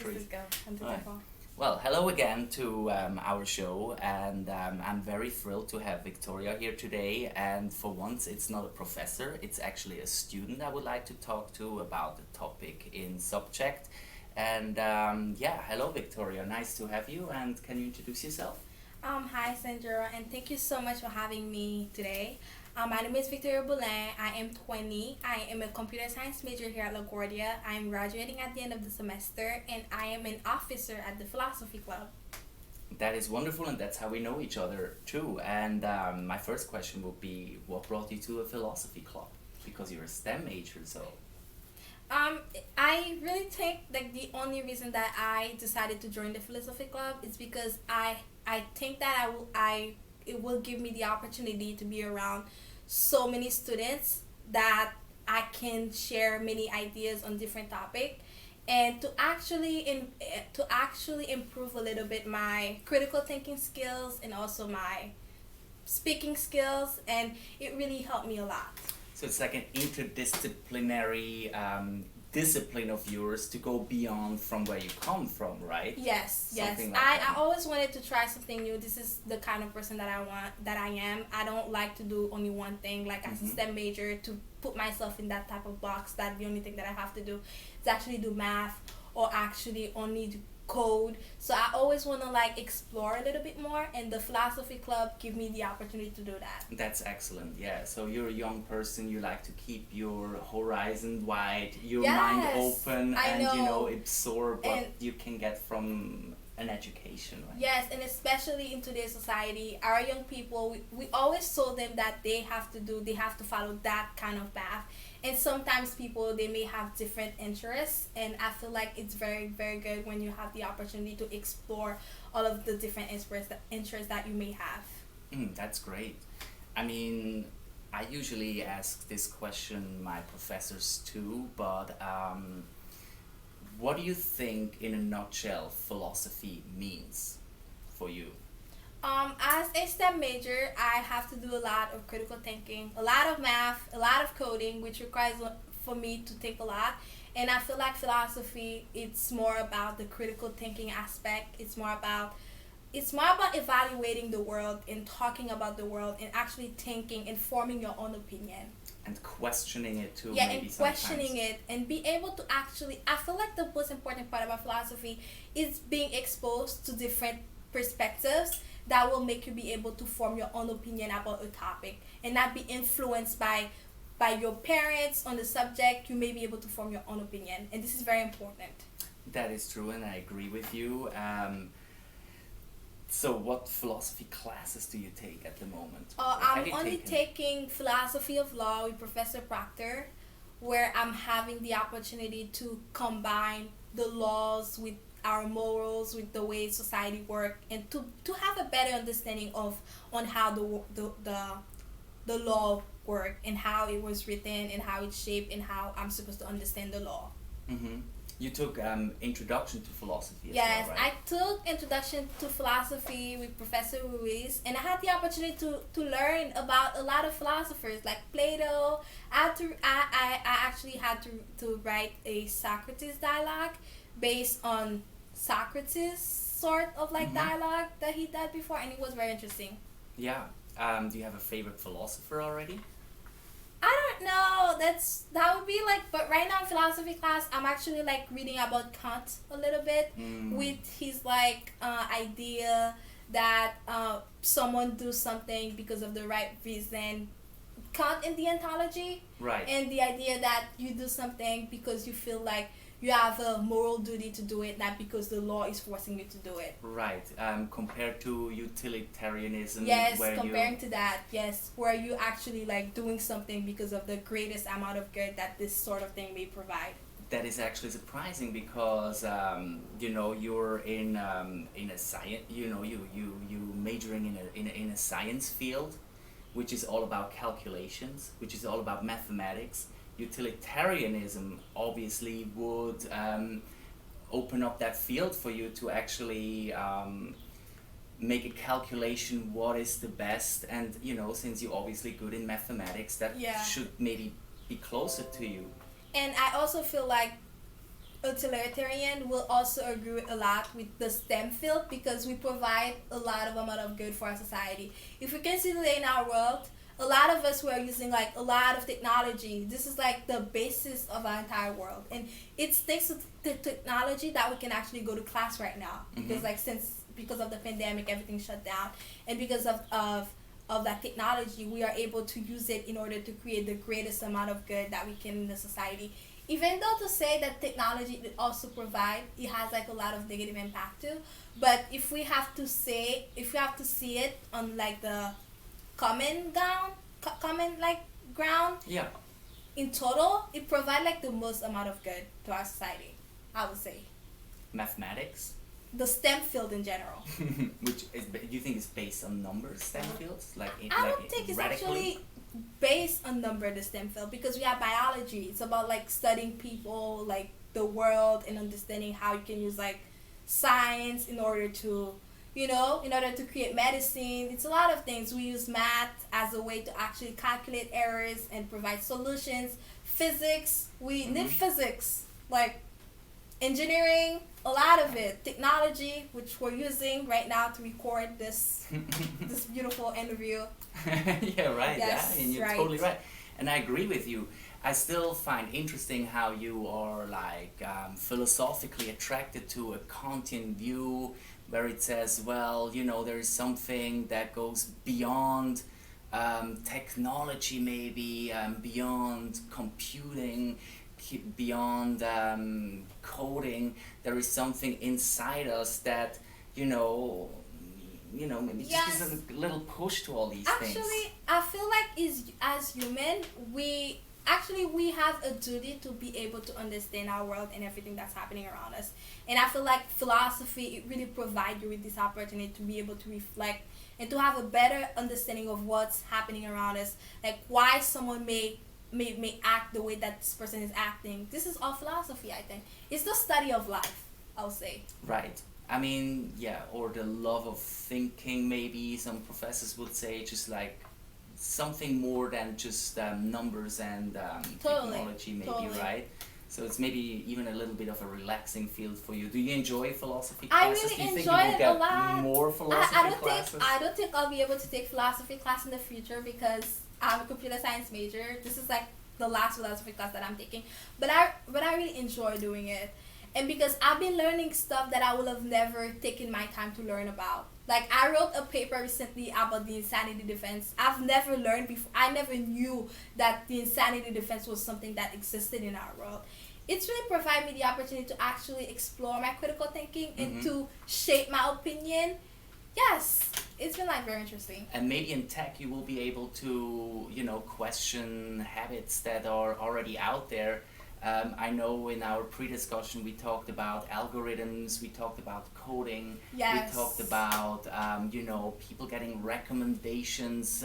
Let's go. Right. Well, hello again to our show, and I'm very thrilled to have Victoria here today. And for once, it's not a professor, it's actually a student I would like to talk to about the topic in subject. And yeah, hello, Victoria. Nice to have you. And can you introduce yourself? Hi, Sandra, and thank you so much for having me today. My name is Victoria Boulin. I am 20. I am a computer science major here at LaGuardia. I am graduating at the end of the semester, and I am an officer at the Philosophy Club. That is wonderful, and that's how we know each other too. And my first question would be, what brought you to a philosophy club? Because you're a STEM major, so. Um, I really think like the only reason that I decided to join the Philosophy Club is because I think that I it will give me the opportunity to be around so many students that I can share many ideas on different topic and to actually improve a little bit my critical thinking skills and also my speaking skills, and it really helped me a lot. So it's like an interdisciplinary discipline of yours to go beyond from where you come from, right? Yes. Something like I that. always wanted to try something new. This is the kind of person that I am. I don't like to do only one thing. Like as a STEM major, to put myself in that type of box, that the only thing that I have to do is actually do math or actually only do code. So I always want to like explore a little bit more, and the Philosophy Club give me the opportunity to do that. That's excellent, yeah. So you're a young person, you like to keep your horizon wide, your mind Yes, open, I and know. absorb what And you can get from an education, right? yes, and especially in today's society, our young people, we always told them that they have to follow that kind of path. And sometimes people, they may have different interests, and I feel like it's very, very good when you have the opportunity to explore all of the different interests that you may have. That's great. I mean, I usually ask this question my professors too, but what do you think, in a nutshell, philosophy means for you? As a STEM major, I have to do a lot of critical thinking, a lot of math, a lot of coding, which requires for me to think a lot. And I feel like philosophy, it's more about the critical thinking aspect. It's more about evaluating the world and talking about the world and actually thinking and forming your own opinion. And questioning it too, Yeah, maybe and sometimes. questioning it and be able to actually, I feel like the most important part about philosophy is being exposed to different perspectives that will make you be able to form your own opinion about a topic and not be influenced by your parents on the subject. You may be able to form your own opinion, and this is very important. That is true, and I agree with you. So, what philosophy classes do you take at the moment? What have I'm you only taken? taking philosophy of law with Professor Proctor, where I'm having the opportunity to combine the laws with our morals, with the way society work, and to have a better understanding of on how the law work and how it was written and how it's shaped and how I'm supposed to understand the law. Mm-hmm. You took Introduction to Philosophy as Yes, well, I right? took Introduction to Philosophy with Professor Ruiz, and I had the opportunity to learn about a lot of philosophers like Plato. I actually had to write a Socrates dialogue based on Socrates sort of like Mm-hmm. dialogue that he did before, and it was very interesting. Yeah. Do you have a favorite philosopher already? I don't know. That would be like, but right now in philosophy class, I'm actually like reading about Kant a little bit Mm, with his like idea that someone do something because of the right reason. Kant in the ontology, right. and the idea that you do something because you feel like you have a moral duty to do it, not because the law is forcing you to do it. Right. Compared to utilitarianism, Yes, where you. comparing to that, yes, where you actually like doing something because of the greatest amount of good that this sort of thing may provide. That is actually surprising because you're in a science, you majoring in a science field, which is all about calculations, which is all about mathematics. Utilitarianism obviously would open up that field for you to actually make a calculation what is the best, and since you're obviously good in mathematics, that Yeah. should maybe be closer to you. And I also feel like utilitarian will also agree with a lot with the STEM field because we provide a lot of amount of good for our society. If we can see today in our world, a lot of us who are using like a lot of technology, this is like the basis of our entire world, and it's thanks to the technology that we can actually go to class right now because like since because of the pandemic everything shut down, and because of that technology we are able to use it in order to create the greatest amount of good that we can in the society. Even though to say that technology it also provide, it has like a lot of negative impact too, but if we have to see it on like the common like ground, Yeah. in total it provide like the most amount of good to our society, I would say. Mathematics, The STEM field in general, which is you think is based on numbers, STEM fields, like I don't think it's actually based on number, the STEM field, because we have biology. It's about like studying people, like the world, and understanding how you can use like science in order to, in order to create medicine. It's a lot of things. We use math as a way to actually calculate errors and provide solutions. Physics, we need physics, like engineering, a lot of it. Technology, which we're using right now to record this this beautiful interview. Yeah, right. Yes, yeah, and you're right. totally right. And I agree with you. I still find interesting how you are like philosophically attracted to a Kantian view where it says, well, there is something that goes beyond technology, maybe beyond computing, beyond coding. There is something inside us that maybe Yes. just gives a little push to all these things. Actually, I feel like as human, we have a duty to be able to understand our world and everything that's happening around us. And I feel like philosophy, it really provides you with this opportunity to be able to reflect and to have a better understanding of what's happening around us, like why someone may act the way that this person is acting. This is all philosophy, I think. It's the study of life, I'll say. Right. I mean, yeah, or the love of thinking, maybe some professors would say, just like something more than just numbers and Totally, technology, maybe, totally. right? So it's maybe even a little bit of a relaxing field for you. Do you enjoy philosophy I classes? really Do you think enjoy you will it get a lot. more philosophy I don't classes? think I'll be able to take philosophy class in the future because I'm a computer science major. This is like the last philosophy class that I'm taking, but I really enjoy doing it, and because I've been learning stuff that I would have never taken my time to learn about. Like I wrote a paper recently about the insanity defense. I've never learned before. I never knew that the insanity defense was something that existed in our world. It's really provided me the opportunity to actually explore my critical thinking and to shape my opinion. Yes, it's been like very interesting. And maybe in tech you will be able to, question habits that are already out there. I know in our pre-discussion we talked about algorithms, we talked about coding, Yes. we talked about, people getting recommendations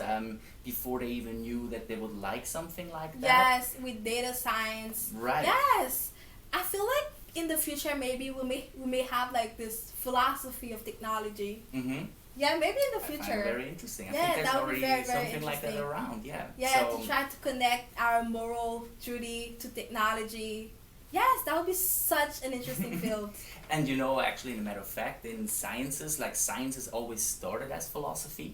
before they even knew that they would like something like that. Yes, with data science. Right. Yes, I feel like in the future maybe we may have like this philosophy of technology. Mm-hmm. Yeah, maybe in the I find future. it very interesting. I Yeah, think there's that would be already very, very something like that interesting. around, yeah. Yeah, So, to try to connect our moral duty to technology. Yes, that would be such an interesting field. and actually, in a matter of fact, in sciences, like sciences always started as philosophy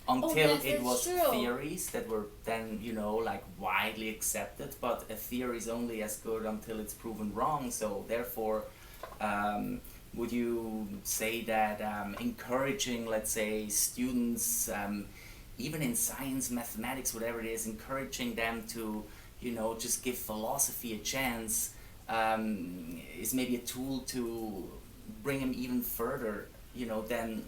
until yes, it that's was true. theories that were then, like widely accepted. But a theory is only as good until it's proven wrong. So therefore, would you say that encouraging, let's say, students, even in science, mathematics, whatever it is, encouraging them to, just give philosophy a chance, is maybe a tool to bring them even further, than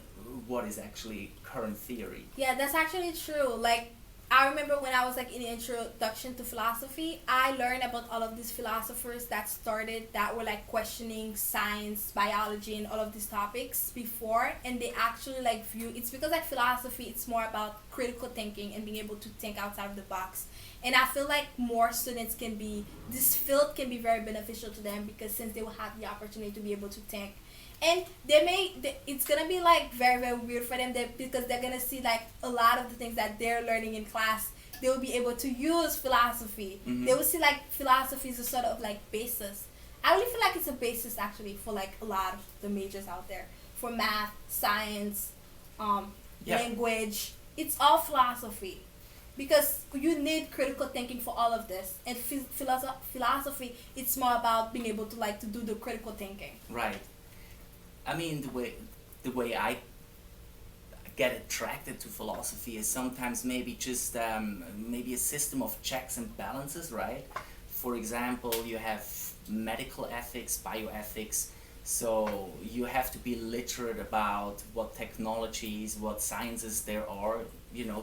what is actually current theory? Yeah, that's actually true. Like, I remember when I was like in the introduction to philosophy, I learned about all of these philosophers that were like questioning science, biology, and all of these topics before, and they actually like view it's because like philosophy, it's more about critical thinking and being able to think outside of the box. And I feel like more students this field can be very beneficial to them because since they will have the opportunity to be able to think. And it's gonna be like very, very weird for them because they're gonna see like a lot of the things that they're learning in class. They will be able to use philosophy. Mhm. They will see like philosophy is a sort of like basis. I really feel like it's a basis actually for like a lot of the majors out there, for math, science, um, Yeah. language. It's all philosophy, because you need critical thinking for all of this. And philosophy, it's more about being able to like to do the critical thinking. Right. I mean, the way I get attracted to philosophy is sometimes maybe just maybe a system of checks and balances, right? For example, you have medical ethics, bioethics, so you have to be literate about what technologies, what sciences there are,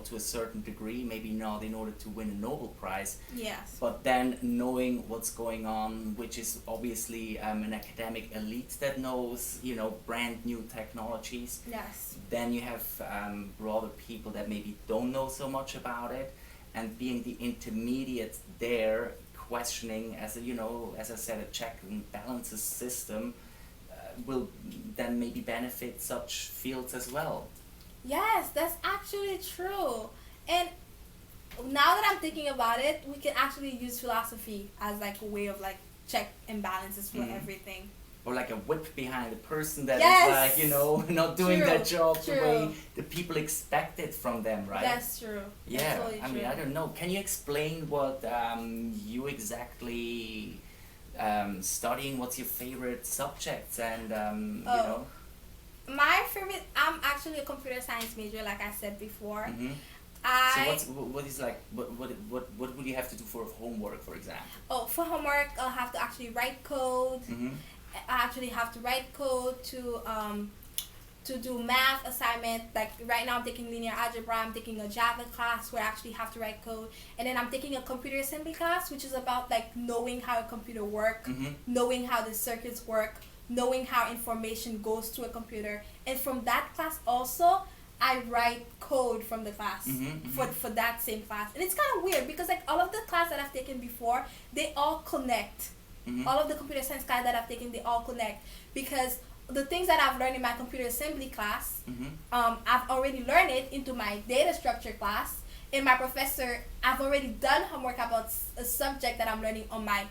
to a certain degree, maybe not in order to win a Nobel Prize, Yes. but then knowing what's going on, which is obviously an academic elite that knows, brand new technologies. Yes. Then you have broader people that maybe don't know so much about it, and being the intermediate there, questioning as I said, a check and balances system will then maybe benefit such fields as well. Yes, that's actually true. And now that I'm thinking about it, we can actually use philosophy as like a way of like check and balances for Mhm. everything. Or like a whip behind a person that is Yes! like, not doing True, their job the true. way the people expect it from them, right? That's true. Yeah, That's totally I true. mean, I don't know. Can you explain what you exactly studying? What's your favorite subjects? And Oh. My favorite, I'm actually a computer science major, like I said before. So I what is like what would you have to do for homework, for example? for homework, I'll have to actually write code. Mm-hmm. I actually have to write code to do math assignment. Like right now I'm taking linear algebra, I'm taking a Java class where I actually have to write code, and then I'm taking a computer assembly class, which is about like knowing how a computer works, Mm-hmm. knowing how the circuits work, knowing how information goes to a computer. And from that class also, I write code from the class Mhm, for that same class. And it's kind of weird because like all of the class that I've taken before, they all connect. Mm-hmm. All of the computer science class that I've taken, they all connect, because the things that I've learned in my computer assembly class, Mm-hmm. I've already learned it into my data structure class. In my professor, I've already done homework about a subject that I'm learning on my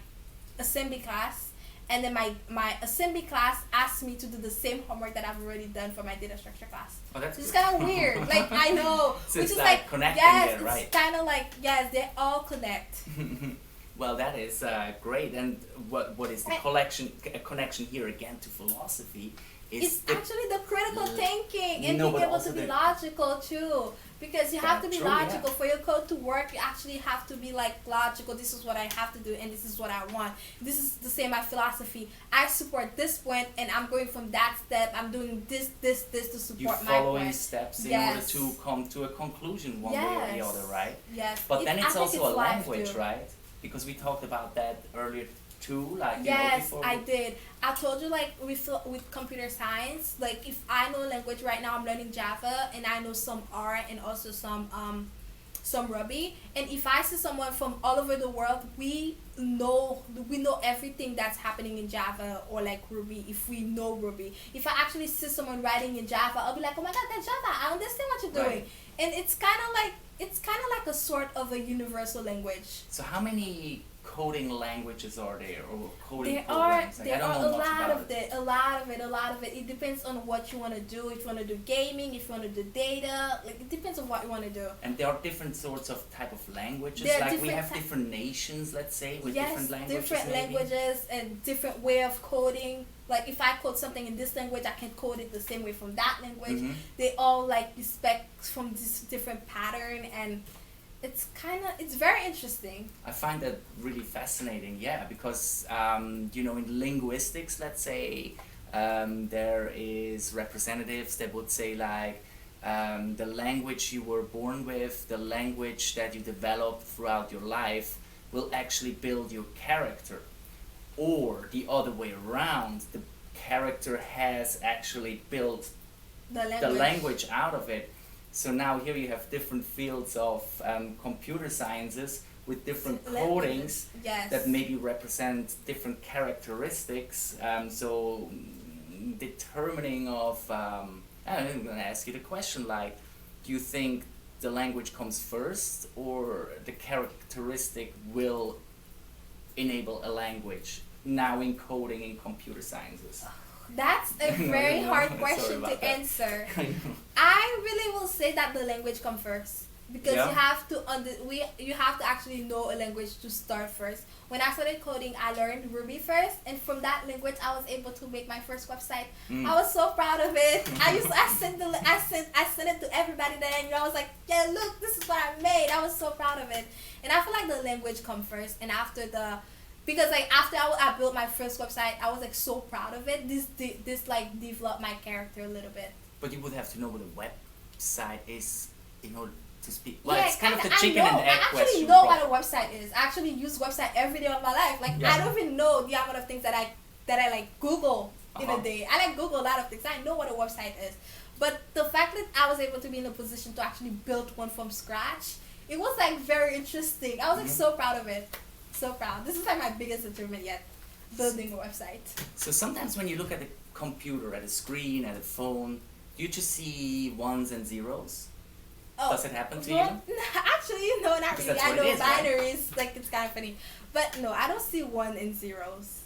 assembly class, and then my assembly class asked me to do the same homework that I've already done for my data structure class. Oh, that's It's good. kind of weird. Like I know, So which it's is like like connecting yes, there, right? it's kind of like yes, they all connect. Well, that is great. And what is the connection here again to philosophy? It's actually the critical l- thinking and no, being but able also to be the- logical too. Because you have to be True, yeah. logical for your code to work. You actually have to be like logical. This is what I have to do, and this is what I want. This is the same as philosophy. I support this point, and I'm going from that step. I'm doing this to support You're my following point. steps in Yes. order to come to a conclusion one way or the Yes. other, right? Yes. But then I it's think also a life language, too. right? Because we talked about that earlier too, like Yes, before. I did. I told you like with computer science, like if I know language right now, I'm learning Java and I know some R and also some Ruby. And if I see someone from all over the world, we know everything that's happening in Java or like Ruby. If we know Ruby, if I actually see someone writing in Java, I'll be like, oh my god, that's Java. I understand what you're doing. Right. And it's kind of like a sort of a universal language. So how many coding languages are there, or coding There programs? Like, I there don't are know a much lot about of it, a lot of it. It depends on what you want to do. If you want to do gaming, if you want to do data, like it depends on what you want to do. And there are different sorts of type of languages. There are Like we different have ty- different nations, let's say, with Yes, different languages. different maybe. languages and different way of coding. Like if I code something in this language, I can code it the same way from that language. Mhm. They all like respect from this different pattern, and it's very interesting. I find that really fascinating, yeah, because in linguistics, let's say, there is representatives that would say like the language you were born with, the language that you developed throughout your life will actually build your character, or the other way around, the character has actually built the language out of it. So now here you have different fields of computer sciences with different codings Yes. that maybe represent different characteristics. Determining of, I'm going to ask you the question like, do you think the language comes first, or the characteristic will enable a language? now in coding in computer sciences? That's a very No, hard sorry question about to that. answer. I know. I really will say that the language comes first because Yeah. you have to you have to actually know a language to start first. When I started coding, I learned Ruby first, and from that language, I was able to make my first website. Mm. I was so proud of it. I sent it to everybody that I knew. I was like, yeah, look, this is what I made. I was so proud of it, and I feel like the language comes first, and after the because like after I built my first website, I was like so proud of it. This like developed my character a little bit. But you would have to know what a website is in order to speak. Well, Yeah, it's kind of the I chicken know. and egg I actually question. know probably. what a website is. I actually use website every day of my life. Like Yeah. I don't even know the amount of things that I like Google in Uh-huh. a day. I like Google a lot of things. I know what a website is. But the fact that I was able to be in a position to actually build one from scratch, it was like very interesting. I was like Mhm. so proud of it. So proud. This is like my biggest achievement yet. Building a website. So sometimes when you look at a computer, at a screen, at a phone, you just see ones and zeros. Oh, Does it happen to well, you? actually, no, not Because really. that's I what know it is, right? binaries, like it's kind of funny, but no, I don't see one and zeros.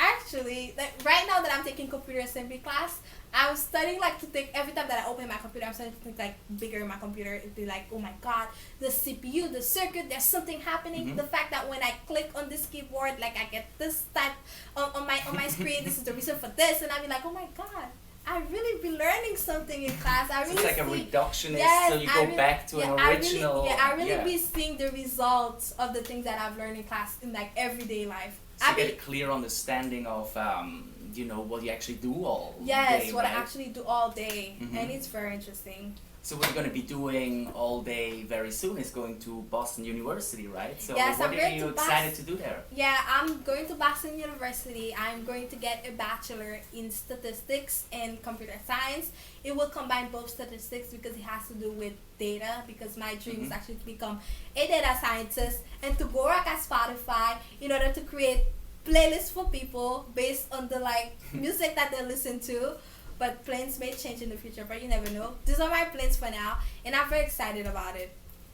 Actually, like right now that I'm taking computer assembly class, I'm studying like to think every time that I open my computer, I'm starting to think like bigger in my computer. It'd be like, oh my god, the CPU, the circuit, there's something happening. Mhm. The fact that when I click on this keyboard, like I get this type on my screen, this is the reason for this, and I'd be like, oh my god. I really be learning something in class. I So really it's like a see- reductionist, Yes, so you I go really- back to an original. I really be seeing the results of the things that I've learned in class in like everyday life. So you I get be, a clear understanding of, what you actually do all yes, day, what right? I actually do all day, Mhm. and it's very interesting. So what you're going to be doing all day very soon is going to Boston University, right? So Yes, what I'm are going you to excited to do there? Yeah, I'm going to Boston University. I'm going to get a bachelor in statistics and computer science. It will combine both statistics because it has to do with data, because my dream is Mhm. actually to become a data scientist and to go work at Spotify in order to create playlists for people based on the like music that they listen to. But plans may change in the future, but you never know. These are my plans for now, and I'm very excited about it.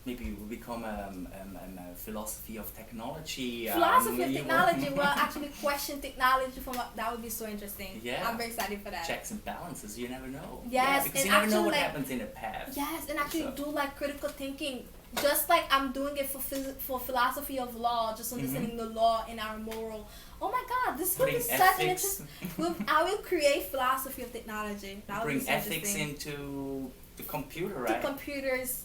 Maybe you will become a philosophy of technology. Philosophy of you technology, will- well, actually question technology that would be so interesting. Yeah. I'm very excited for that. Checks and balances, you never know. Yes, Yeah, because and you never know actually, what like- happens in the past. Yes, and actually So- do like critical thinking, just like I'm doing it for philosophy of law, just understanding the law and our moral. Oh my God, this will be Putting such an ethics, interesting. I will create philosophy of technology. That would bring be so ethics interesting. into the computer, To right? computers.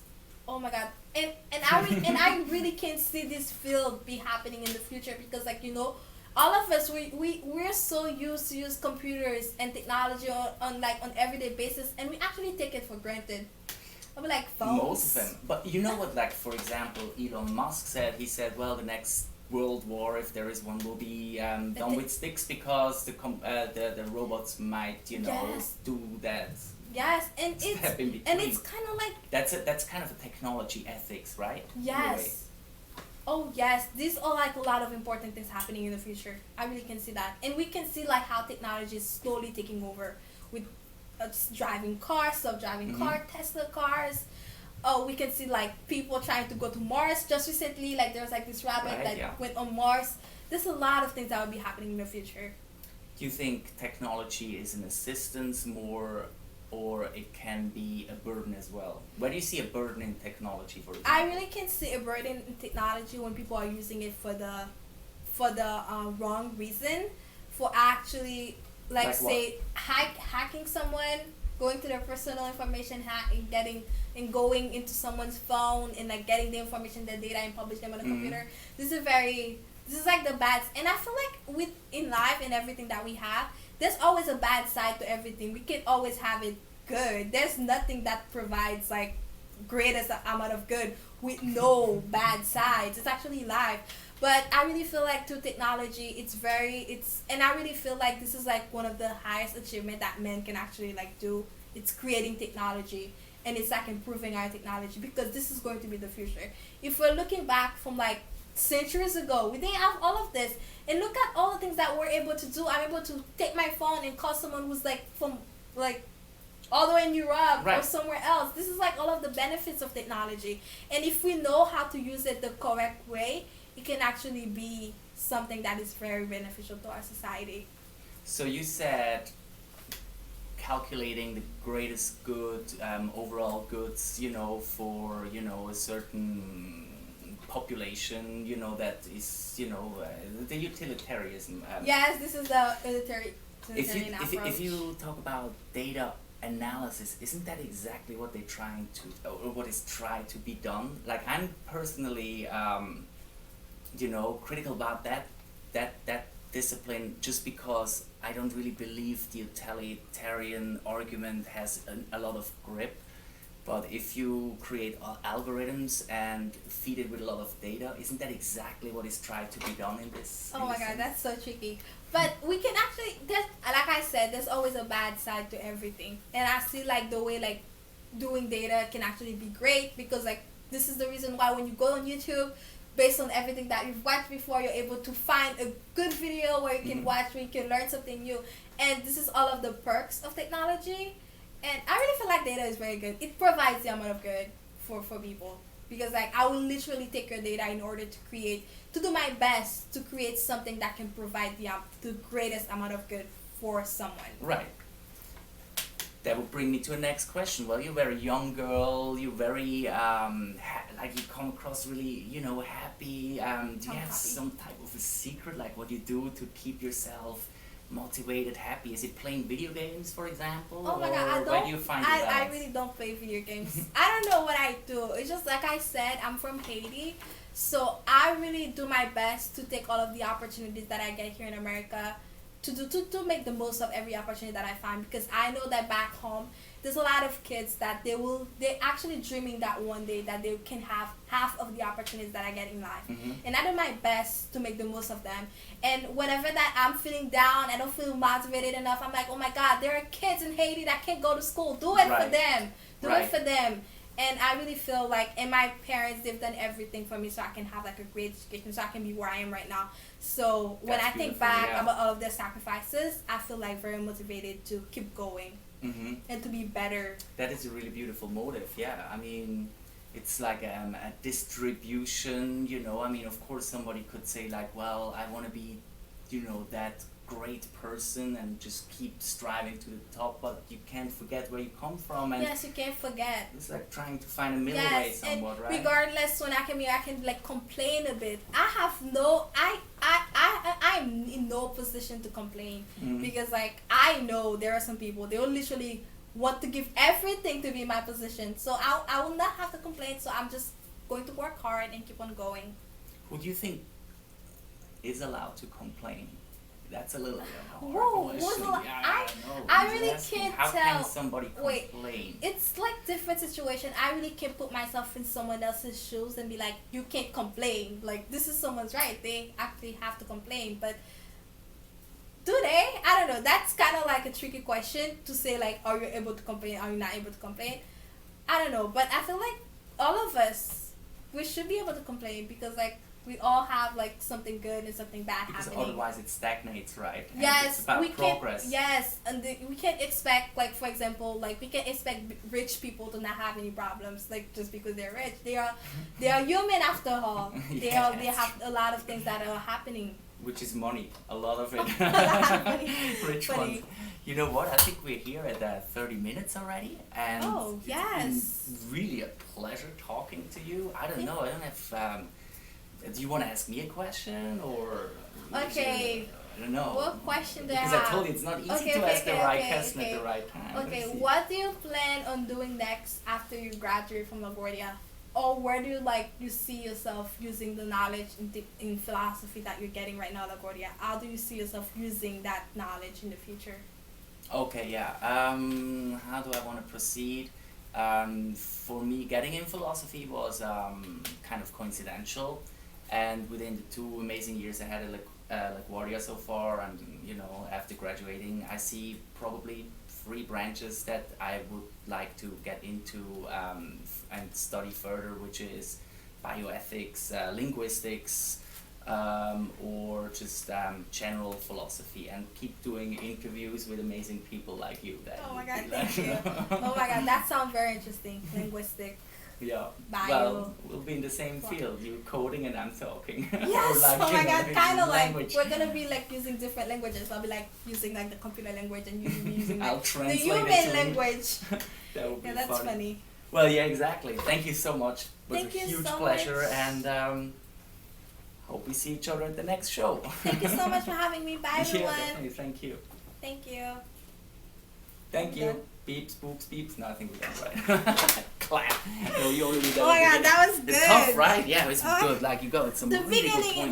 Oh my God, and I really can see this field be happening in the future because all of us we're so used to use computers and technology on everyday basis, and we actually take it for granted. I'll be like phones. Most of them. But you know what, like, for example, Elon Musk said, he said, well, the next world war, if there is one, will be done with sticks because the robots might, Yes. do that Yes, and it's step in between. and it's kind of like That's kind of a technology ethics, right? In a way. yes. Oh yes, these are like a lot of important things happening in the future. I really can see that, and we can see like how technology is slowly taking over with driving cars, self-driving car, Tesla cars. Oh, we can see like people trying to go to Mars. Just recently, like there was like this rabbit Right, that yeah. went on Mars. There's a lot of things that will be happening in the future. Do you think technology is an assistance more, or it can be a burden as well? Where do you see a burden in technology, for example? I really can see a burden in technology when people are using it for the wrong reason, for actually Like what? say hacking someone, going to their personal information, going into someone's phone and like getting the information, their data, and publish them on a computer. This is like the bad, and I feel like in life and everything that we have, there's always a bad side to everything. We can always have it good. There's nothing that provides like greatest amount of good with no bad sides. It's actually life. But I really feel like through technology, and I really feel like this is like one of the highest achievement that men can actually like do. It's creating technology, and it's like improving our technology, because this is going to be the future. If we're looking back from like centuries ago, we didn't have all of this, and look at all the things that we're able to do. I'm able to take my phone and call someone who's like from like all the way in Europe or Right. somewhere else. This is like all of the benefits of technology, and if we know how to use it the correct way, it can actually be something that is very beneficial to our society. So you said calculating the greatest good, overall goods, for, a certain population, that is, the utilitarianism. Yes, this is the If you, utilitarian if approach. you talk about data analysis, isn't that exactly what they're trying to, or what is tried to be done? Like, I'm personally, critical about that discipline, just because I don't really believe the utilitarian argument has a lot of grip. But if you create algorithms and feed it with a lot of data, isn't that exactly what is tried to be done in this? Oh my god, that's so tricky. But we can actually, like I said, there's always a bad side to everything. And I see like the way like doing data can actually be great, because like this is the reason why when you go on YouTube, based on everything that you've watched before, you're able to find a good video where you can watch, where you can learn something new. And this is all of the perks of technology. And I really feel like data is very good. It provides the amount of good for people. Because like I will literally take your data in order to do my best to create something that can provide the greatest amount of good for someone. Right. That would bring me to a next question. Well, you're a very young girl. You're very like you come across really, happy. Do you have happy. some type of a secret, like what you do to keep yourself motivated, happy? Is it playing video games, for example? Oh my god, Or where do you find the I balance? really don't play video games. I don't know what I do. It's just like I said, I'm from Haiti. So I really do my best to take all of the opportunities that I get here in America to make the most of every opportunity that I find, because I know that back home there's a lot of kids that they're actually dreaming that one day that they can have half of the opportunities that I get in life. And I do my best to make the most of them. And whenever that I'm feeling down, I don't feel motivated enough, I'm like, oh my god, there are kids in Haiti that can't go to school. Do it for Right. them. Do Right. it for them. And I really feel like, and my parents, they've done everything for me so I can have like a great education, so I can be where I am right now. So when That's I think beautiful, back yeah. about all of their sacrifices, I feel like very motivated to keep going Mm-hmm. and to be better. That is a really beautiful motive. Yeah, I mean, it's like a distribution. I mean, of course, somebody could say like, well, I want to be, that great person and just keep striving to the top, but you can't forget where you come from, and Yes, you can't forget. it's like trying to find a middle way Yes, and somewhat, right? regardless, when I come here, I can like complain a bit. I'm in no position to complain, Mhm. because like I know there are some people, they will literally want to give everything to be in my position. So I will not have to complain. So I'm just going to work hard and keep on going. Who do you think is allowed to complain? That's a little bit of a hard Whoa, question. who's al- Yeah, I- don't know. I I'm just really asking, can't how can tell. somebody Wait. complain? It's like different situation. I really can't put myself in someone else's shoes and be like, you can't complain. Like, this is someone's right. They actually have to complain. But do they? I don't know. That's kind of like a tricky question to say, like, are you able to complain? Are you not able to complain? I don't know. But I feel like all of us, we should be able to complain, because, like, we all have, like, something good and something bad Because happening. otherwise it stagnates, right? And Yes, it's about we progress. can. Yes, and we can't expect, like, for example, like we can expect rich people to not have any problems, like just because they're rich. They are human after all. They Yes. have a lot of things that are happening. Which is money, a lot of it. Funny. Rich Funny. ones. You know what? I think we're here at 30 minutes already, and Oh, it's yes. been really a pleasure talking to you. I don't know. I don't have. Do you want to ask me a question or? Okay. I don't know. What question do I Because I have? told you it's not easy Okay, to okay, ask the okay, right okay, question okay. at the right time. Okay, Let's see. what do you plan on doing next after you graduate from LaGuardia? Or where do you see yourself using the knowledge in philosophy that you're getting right now at LaGuardia? How do you see yourself using that knowledge in the future? Okay, yeah. How do I want to proceed? For me, getting in philosophy was kind of coincidental, and within the 2 amazing years I had at LaGuardia so far, and after graduating, I see probably 3 branches that I would like to get into and study further, which is bioethics, linguistics, or just general philosophy, and keep doing interviews with amazing people like you. That Oh my would god, be thank like- you. Oh my god, that sounds very interesting. Linguistic. Yeah. Bio. Well, we'll be in the same Wow. field. You coding and I'm talking. Yes. Or like, Oh you my know, god. Kind of like language. we're gonna be like using different languages. I'll be like using like the computer language, and you will be using I'll like the translate it human to you. language. That would be Yeah, that's funny. funny. Well, yeah, exactly. Thank you so much. It was Thank a you huge so pleasure, much. and hope we see each other at the next show. Thank you so much for having me. Bye, Yeah, everyone. definitely. Thank you. Thank you. Thank We you. done? Beeps, boops, beeps. No, I think we're done right. Clap. No, you already done Oh my it. god, that was It's good. tough, right? Yeah, it's Oh. good. Like you got some The really good beginning, it points. was